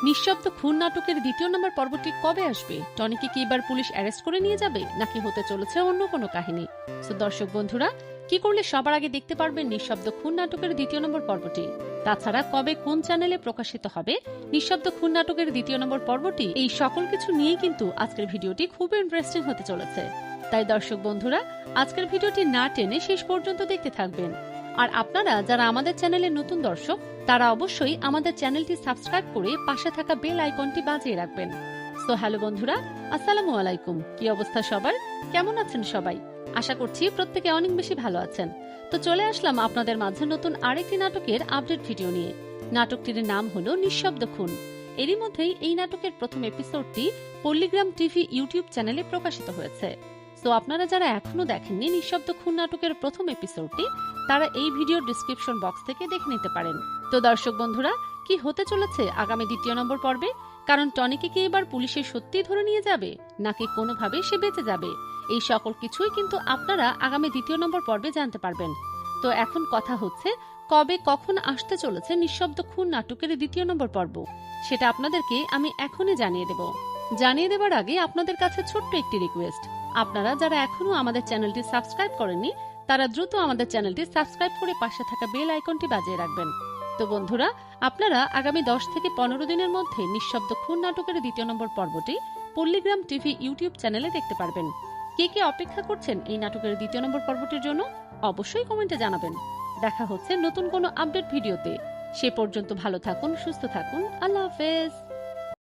নিঃশব্দ খুন নাটকের দ্বিতীয় নম্বর পর্বটি কবে আসবে? টনিকে কি এবার পুলিশ অ্যারেস্ট করে নিয়ে যাবে, নাকি হতে চলেছে অন্য কোনো কাহিনী? তো দর্শক বন্ধুরা, কি করলে সবার আগে দেখতে পারবেন নিঃশব্দ খুন নাটকের দ্বিতীয় নম্বর পর্বটি? তাছাড়া কবে কোন চ্যানেলে প্রকাশিত হবে নিঃশব্দ খুন নাটকের দ্বিতীয় নম্বর পর্বটি, এই সকল কিছু নিয়ে কিন্তু আজকের ভিডিওটি খুব ইন্টারেস্টিং হতে চলেছে। তাই দর্শক বন্ধুরা, আজকের ভিডিওটি না টেনে শেষ পর্যন্ত দেখতে থাকবেন। আর আপনারা যারা আমাদের চ্যানেলের নতুন দর্শক, তারা অবশ্যই আমাদের চ্যানেলটি সাবস্ক্রাইব করে পাশে থাকা বেল আইকনটি বাজিয়ে রাখবেন। সো হ্যালো বন্ধুরা, আসসালামু আলাইকুম। কি অবস্থা সবার? কেমন আছেন সবাই? আশা করছি প্রত্যেকে অনেক বেশি ভালো আছেন। তো চলে আসলাম আপনাদের মাঝে নতুন আরেকটি নাটকের আপডেট ভিডিও নিয়ে। নাটকটির নাম হলো নিঃশব্দ খুন। এরই মধ্যেই এই নাটকের প্রথম এপিসোডটি পল্লীগ্রাম টিভি ইউটিউব চ্যানেলে প্রকাশিত হয়েছে। তো আপনারা যারা এখনো দেখেননি নিঃশব্দ খুন নাটকের প্রথম এপিসোডটি, তারা এই ভিডিওর ডিসক্রিপশন বক্স থেকে দেখে নিতে পারেন। তো দর্শক বন্ধুরা, কি হতে চলেছে আগামী দ্বিতীয় নম্বর পর্বে? কারণ টনিকে কি এবার পুলিশে সত্যি ধরে নিয়ে যাবে, নাকি কোনোভাবে সে বেঁচে যাবে? এই সকল কিছুই কিন্তু আপনারা আগামী দ্বিতীয় নম্বর পর্বে জানতে পারবেন। তো এখন কথা হচ্ছে, কবে কখন আসতে চলেছে নিঃশব্দ খুন নাটকের দ্বিতীয় নম্বর পর্ব, সেটা আপনাদেরকে আমি এখনই জানিয়ে দেবার আগে আপনাদের কাছে ছোট্ট একটি রিকোয়েস্ট। আপনারা যারা এখনো আমাদের চ্যানেলটি সাবস্ক্রাইব করেননি, তারা দ্রুত আমাদের চ্যানেলটি সাবস্ক্রাইব করে পাশে থাকা বেল আইকনটি বাজিয়ে রাখবেন। তো বন্ধুরা, আপনারা আগামী 10 থেকে 15 দিনের মধ্যে নিঃশব্দ খুন নাটকের দ্বিতীয় নম্বর পর্বটি পল্লীগ্রাম টিভি ইউটিউব চ্যানেলে দেখতে পারবেন। কে কে অপেক্ষা করছেন এই নাটকের দ্বিতীয় নম্বর পর্বটির জন্য, অবশ্যই কমেন্টে জানাবেন। দেখা হচ্ছে নতুন কোনো আপডেট ভিডিওতে। সে পর্যন্ত ভালো থাকুন, সুস্থ থাকুন। আল্লাহ হাফেজ।